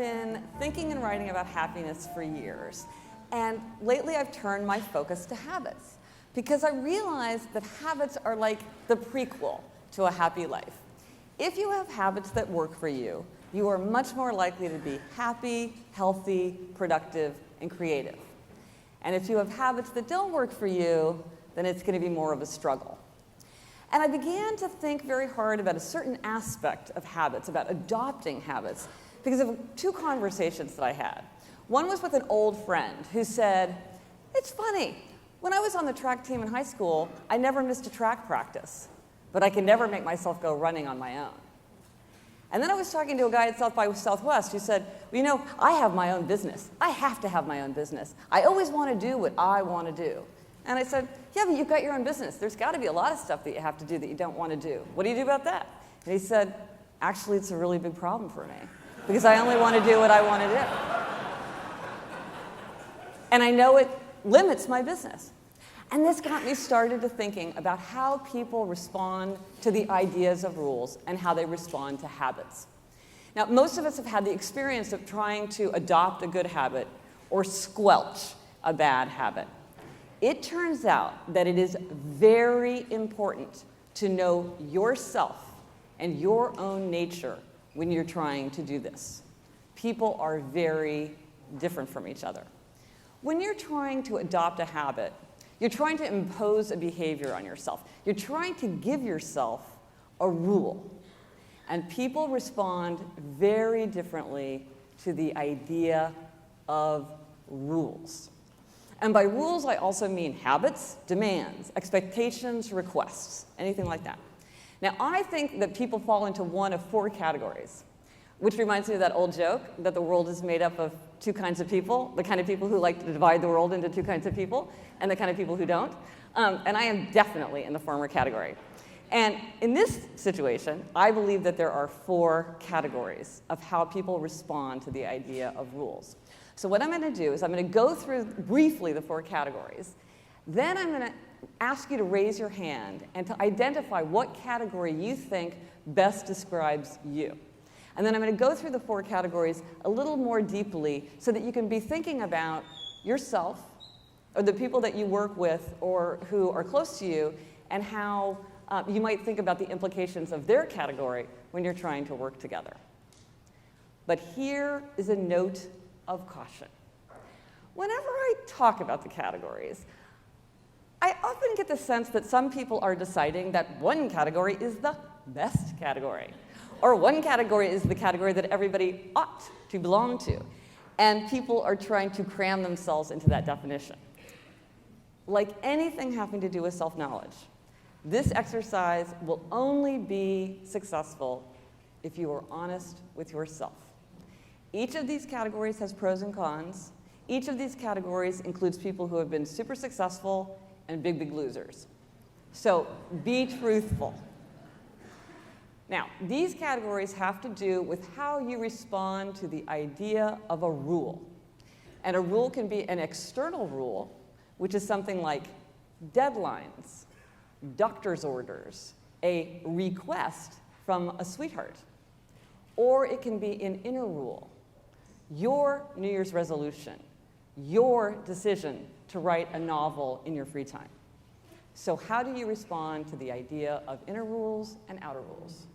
been thinking and writing about happiness for years. And lately I've turned my focus to habits because I realized that habits are like the prequel to a happy life. If you have habits that work for you, you are much more likely to be happy, healthy, productive, and creative. And if you have habits that don't work for you, then it's going to be more of a struggle. And I began to think very hard about a certain aspect of habits, about adopting habits, because of two conversations that I had. One was with an old friend who said, "It's funny, when I was on the track team in high school, I never missed a track practice, but I can never make myself go running on my own." And then I was talking to a guy at South by Southwest who said, "Well, you know, I have my own business. I have to have my own business. I always want to do what I want to do." And I said, "Yeah, but you've got your own business. There's got to be a lot of stuff that you have to do that you don't want to do. What do you do about that?" And he said, "Actually, it's a really big problem for me because I only want to do what I want to do. And I know it limits my business." And this got me started to thinking about how people respond to the ideas of rules and how they respond to habits. Now, most of us have had the experience of trying to adopt a good habit or squelch a bad habit. It turns out that it is very important to know yourself and your own nature when you're trying to do this. People are very different from each other. When you're trying to adopt a habit, you're trying to impose a behavior on yourself. You're trying to give yourself a rule. And people respond very differently to the idea of rules. And by rules, I also mean habits, demands, expectations, requests, anything like that. Now, I think that people fall into one of four categories, which reminds me of that old joke that the world is made up of two kinds of people, the kind of people who like to divide the world into two kinds of people, and the kind of people who don't. And I am definitely in the former category. And in this situation, I believe that there are four categories of how people respond to the idea of rules. So what I'm going to do is I'm going to go through briefly the four categories. Then I'm going to ask you to raise your hand and to identify what category you think best describes you. And then I'm going to go through the four categories a little more deeply so that you can be thinking about yourself or the people that you work with or who are close to you and how you might think about the implications of their category when you're trying to work together. But here is a note of caution. Whenever I talk about the categories, I often get the sense that some people are deciding that one category is the best category, or one category is the category that everybody ought to belong to, and people are trying to cram themselves into that definition. Like anything having to do with self-knowledge, this exercise will only be successful if you are honest with yourself. Each of these categories has pros and cons. Each of these categories includes people who have been super successful and big, big losers. So be truthful. Now, these categories have to do with how you respond to the idea of a rule. And a rule can be an external rule, which is something like deadlines, doctor's orders, a request from a sweetheart. Or it can be an inner rule, your New Year's resolution, your decision to write a novel in your free time. So how do you respond to the idea of inner rules and outer rules?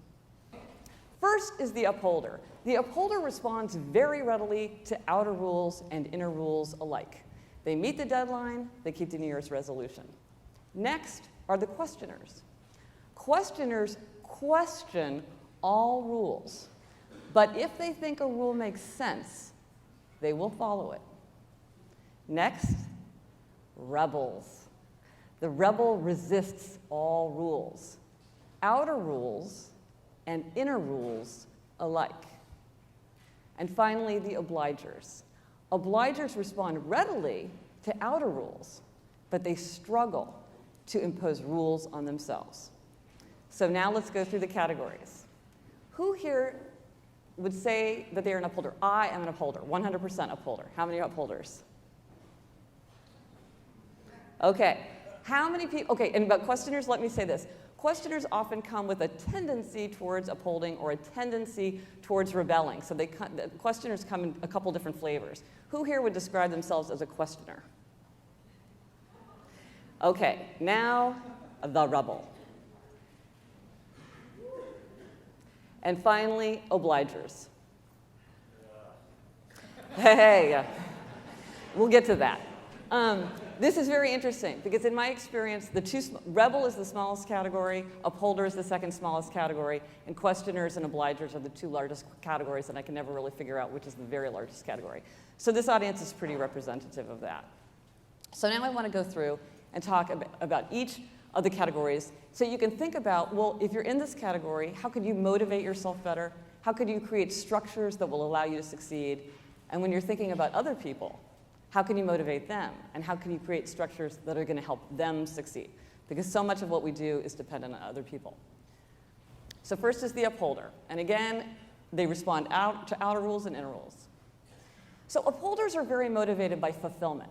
First is the upholder. The upholder responds very readily to outer rules and inner rules alike. They meet the deadline, they keep the New Year's resolution. Next are the questioners. Questioners question all rules, but if they think a rule makes sense, they will follow it. Next, rebels. The rebel resists all rules, outer rules and inner rules alike. And finally, the obligers. Obligers respond readily to outer rules, but they struggle to impose rules on themselves. So now let's go through the categories. Who here would say that they're an upholder? I am an upholder, 100% upholder. How many are upholders? Okay. How many people, okay, and about questioners, let me say this. questioners often come with a tendency towards upholding or a tendency towards rebelling. So the questioners come in a couple different flavors. Who here would describe themselves as a questioner? Okay, now the rebel. And finally, obligers. Hey, we'll get to that. This is very interesting because in my experience, rebel is the smallest category, upholder is the second smallest category, and questioners and obligers are the two largest categories, and I can never really figure out which is the very largest category. So this audience is pretty representative of that. So now I want to go through and talk about each of the categories so you can think about, well, if you're in this category, how could you motivate yourself better? How could you create structures that will allow you to succeed? And when you're thinking about other people, how can you motivate them? And how can you create structures that are going to help them succeed? Because so much of what we do is dependent on other people. So first is the upholder. And again, they respond to outer rules and inner rules. So upholders are very motivated by fulfillment.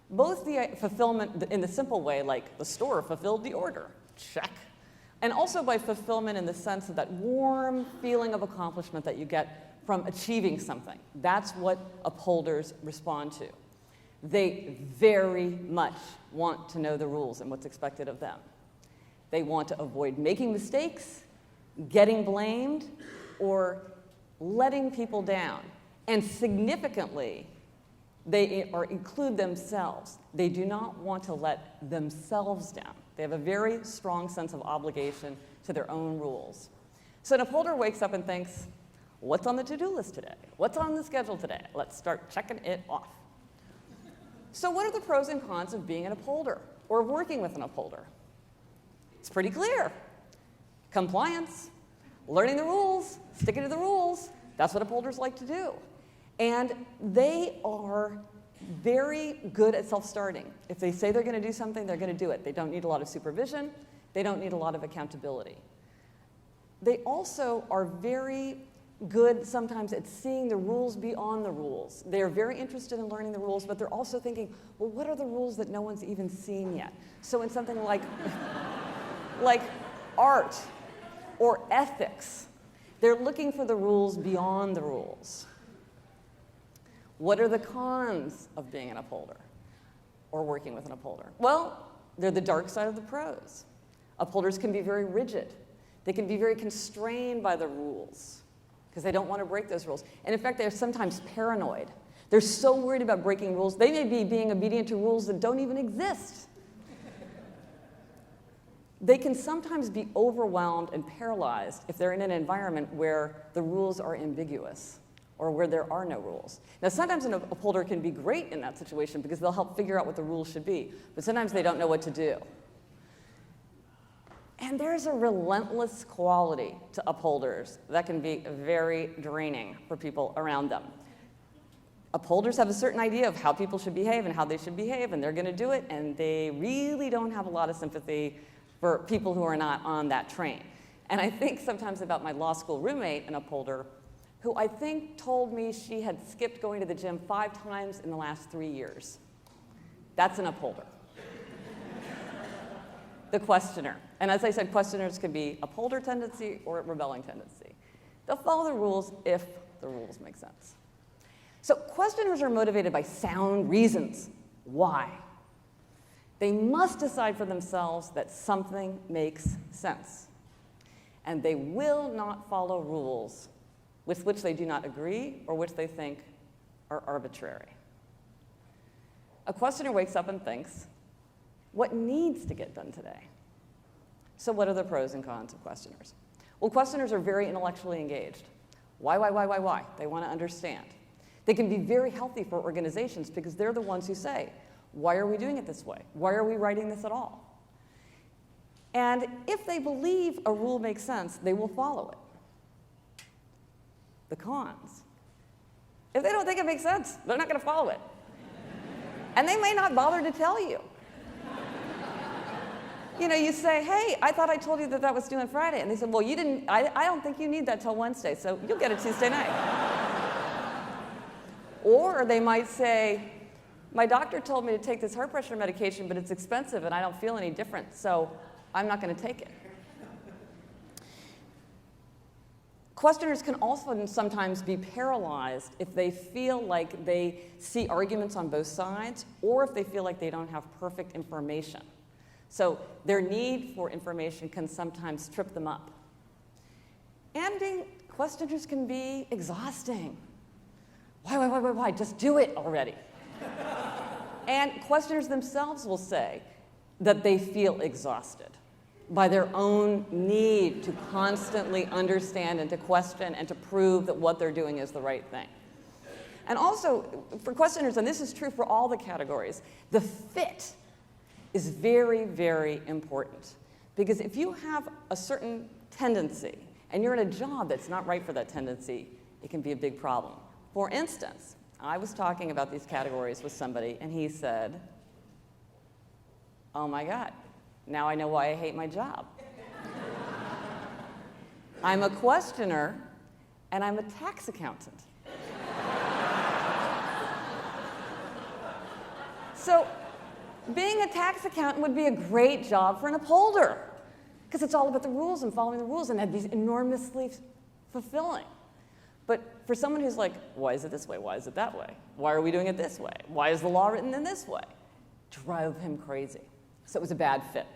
Both the fulfillment in the simple way, like the store fulfilled the order, check. And also by fulfillment in the sense of that warm feeling of accomplishment that you get from achieving something. That's what upholders respond to. They very much want to know the rules and what's expected of them. They want to avoid making mistakes, getting blamed, or letting people down. And significantly, they include themselves. They do not want to let themselves down. They have a very strong sense of obligation to their own rules. So an upholder wakes up and thinks, what's on the to-do list today? What's on the schedule today? Let's start checking it off. So what are the pros and cons of being an upholder or working with an upholder? It's pretty clear. Compliance, learning the rules, sticking to the rules. That's what upholders like to do. And they are very good at self-starting. If they say they're going to do something, they're going to do it. They don't need a lot of supervision. They don't need a lot of accountability. They also are very good sometimes at seeing the rules beyond the rules. They're very interested in learning the rules, but they're also thinking, well, what are the rules that no one's even seen yet? So in something like, like art or ethics, they're looking for the rules beyond the rules. What are the cons of being an upholder or working with an upholder? Well, they're the dark side of the pros. Upholders can be very rigid. They can be very constrained by the rules because they don't want to break those rules. And in fact, they're sometimes paranoid. They're so worried about breaking rules. They may be being obedient to rules that don't even exist. They can sometimes be overwhelmed and paralyzed if they're in an environment where the rules are ambiguous or where there are no rules. Now, sometimes an upholder can be great in that situation because they'll help figure out what the rules should be, but sometimes they don't know what to do. And there's a relentless quality to upholders that can be very draining for people around them. Upholders have a certain idea of how people should behave and how they should behave, and they're going to do it, and they really don't have a lot of sympathy for people who are not on that train. And I think sometimes about my law school roommate, an upholder, who I think told me she had skipped going to the gym 5 times in the last 3 years. That's an upholder. The questioner. And as I said, questioners can be upholder tendency or rebelling tendency. They'll follow the rules if the rules make sense. So questioners are motivated by sound reasons. Why? They must decide for themselves that something makes sense. And they will not follow rules with which they do not agree or which they think are arbitrary. A questioner wakes up and thinks, what needs to get done today? So what are the pros and cons of questioners? Well, questioners are very intellectually engaged. Why? They want to understand. They can be very healthy for organizations because they're the ones who say, why are we doing it this way? Why are we writing this at all? And if they believe a rule makes sense, they will follow it. The cons. If they don't think it makes sense, they're not going to follow it. And they may not bother to tell you. You know, you say, hey, I thought I told you that that was due on Friday. And they said, well, you didn't, I don't think you need that till Wednesday, so you'll get it Tuesday night. Or they might say, my doctor told me to take this heart pressure medication, but it's expensive and I don't feel any different, so I'm not going to take it. Questioners can also sometimes be paralyzed if they feel like they see arguments on both sides or if they feel like they don't have perfect information. So their need for information can sometimes trip them up. And questioners can be exhausting. Why? Just do it already. And questioners themselves will say that they feel exhausted by their own need to constantly understand and to question and to prove that what they're doing is the right thing. And also, for questioners, and this is true for all the categories, the fit is very, very important. Because if you have a certain tendency and you're in a job that's not right for that tendency, it can be a big problem. For instance, I was talking about these categories with somebody, and he said, "Oh my God, now I know why I hate my job. I'm a questioner, and I'm a tax accountant." So being a tax accountant would be a great job for an upholder, because it's all about the rules and following the rules, and that'd be enormously fulfilling. But for someone who's like, why is it this way? Why is it that way? Why are we doing it this way? Why is the law written in this way? Drove him crazy. So it was a bad fit.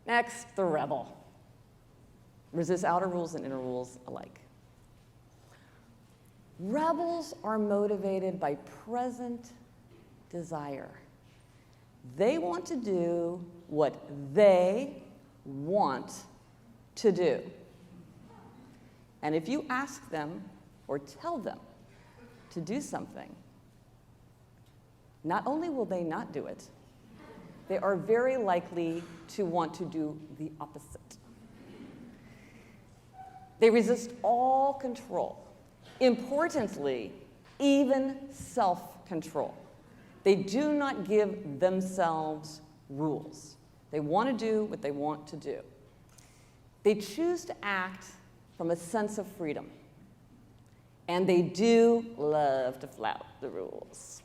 Next, the rebel. Resists outer rules and inner rules alike. Rebels are motivated by present desire. They want to do what they want to do. And if you ask them or tell them to do something, not only will they not do it, they are very likely to want to do the opposite. They resist all control. Importantly, even self-control. They do not give themselves rules. They want to do what they want to do. They choose to act from a sense of freedom. And they do love to flout the rules.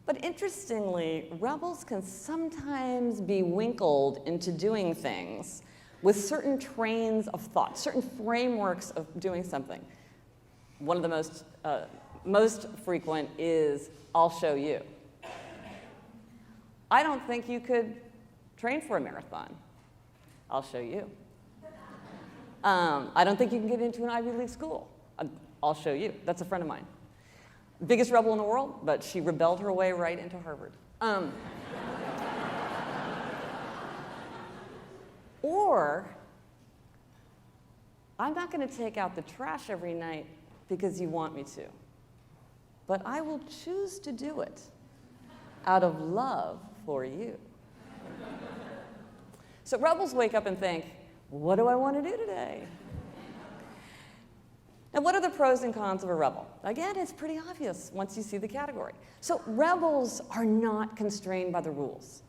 But interestingly, rebels can sometimes be winkled into doing things with certain trains of thought, certain frameworks of doing something. One of the most frequent is, I'll show you. I don't think you could train for a marathon. I'll show you. I don't think you can get into an Ivy League school. I'll show you. That's a friend of mine. Biggest rebel in the world, but she rebelled her way right into Harvard. Or, I'm not going to take out the trash every night because you want me to, but I will choose to do it out of love for you. So rebels wake up and think, what do I want to do today? Now, what are the pros and cons of a rebel? Again, it's pretty obvious once you see the category. So rebels are not constrained by the rules.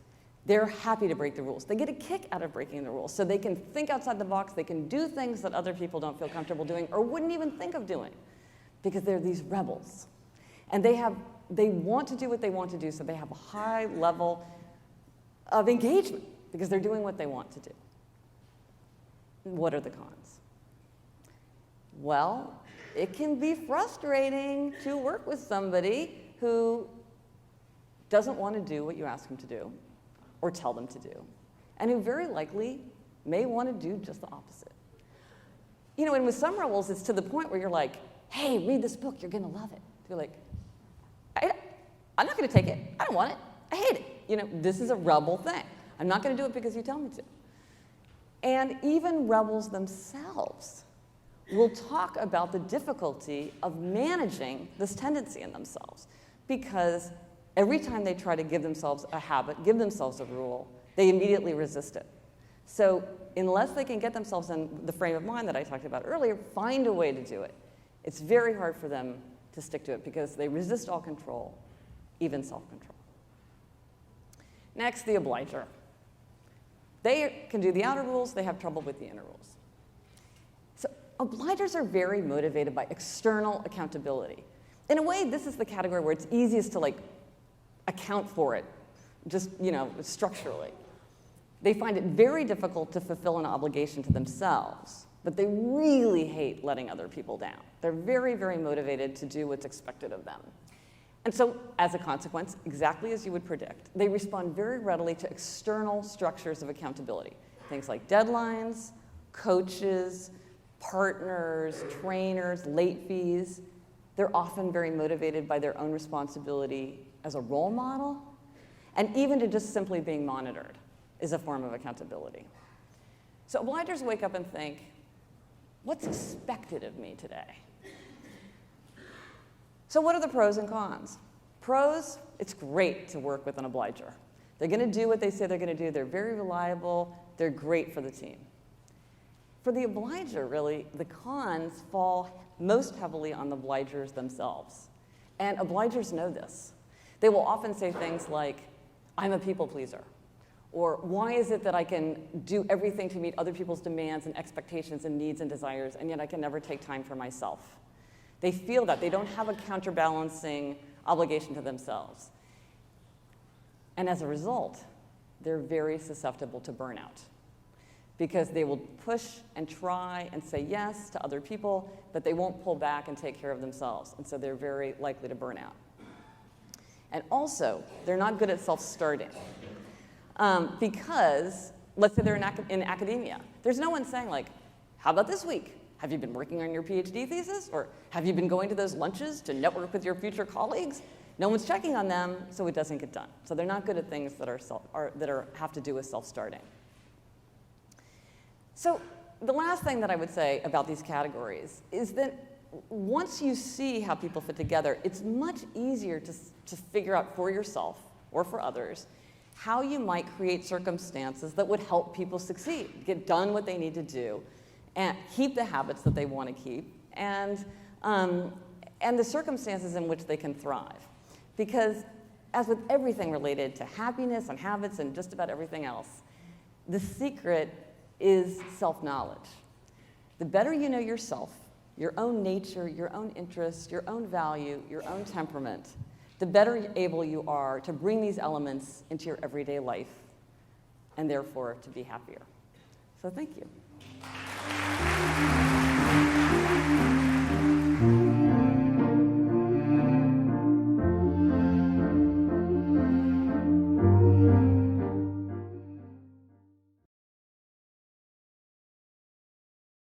They're happy to break the rules. They get a kick out of breaking the rules, so they can think outside the box. They can do things that other people don't feel comfortable doing or wouldn't even think of doing, because they're these rebels. And they want to do what they want to do, so they have a high level of engagement because they're doing what they want to do. What are the cons? Well, it can be frustrating to work with somebody who doesn't want to do what you ask them to do or tell them to do, and who very likely may want to do just the opposite. You know, and with some rebels, it's to the point where you're like, hey, read this book, you're going to love it. You're like, I'm not going to take it. I don't want it. I hate it. You know, this is a rebel thing. I'm not going to do it because you tell me to. And even rebels themselves will talk about the difficulty of managing this tendency in themselves, because every time they try to give themselves a habit, give themselves a rule, they immediately resist it. So unless they can get themselves in the frame of mind that I talked about earlier, find a way to do it, it's very hard for them to stick to it because they resist all control, even self-control. Next, the obliger. They can do the outer rules, they have trouble with the inner rules. So obligers are very motivated by external accountability. In a way, this is the category where it's easiest to account for it, just, structurally. They find it very difficult to fulfill an obligation to themselves, but they really hate letting other people down. They're very, very motivated to do what's expected of them. And so, as a consequence, exactly as you would predict, they respond very readily to external structures of accountability. Things like deadlines, coaches, partners, trainers, late fees. They're often very motivated by their own responsibility as a role model, and even to just simply being monitored is a form of accountability. So obligers wake up and think, what's expected of me today? So what are the pros and cons? Pros, it's great to work with an obliger. They're going to do what they say they're going to do. They're very reliable. They're great for the team. For the obliger, really, the cons fall most heavily on the obligers themselves. And obligers know this. They will often say things like, I'm a people pleaser. Or why is it that I can do everything to meet other people's demands and expectations and needs and desires, and yet I can never take time for myself? They feel that. They don't have a counterbalancing obligation to themselves. And as a result, they're very susceptible to burnout, because they will push and try and say yes to other people, but they won't pull back and take care of themselves. And so they're very likely to burn out. And also, they're not good at self-starting. Because, let's say they're in academia. There's no one saying, like, how about this week? Have you been working on your PhD thesis? Or have you been going to those lunches to network with your future colleagues? No one's checking on them, so it doesn't get done. So they're not good at things that have to do with self-starting. So the last thing that I would say about these categories is that once you see how people fit together, it's much easier to figure out for yourself or for others how you might create circumstances that would help people succeed, get done what they need to do, and keep the habits that they want to keep, and the circumstances in which they can thrive. Because as with everything related to happiness and habits and just about everything else, the secret is self-knowledge. The better you know yourself, your own nature, your own interests, your own value, your own temperament, the better able you are to bring these elements into your everyday life, and therefore to be happier. So thank you.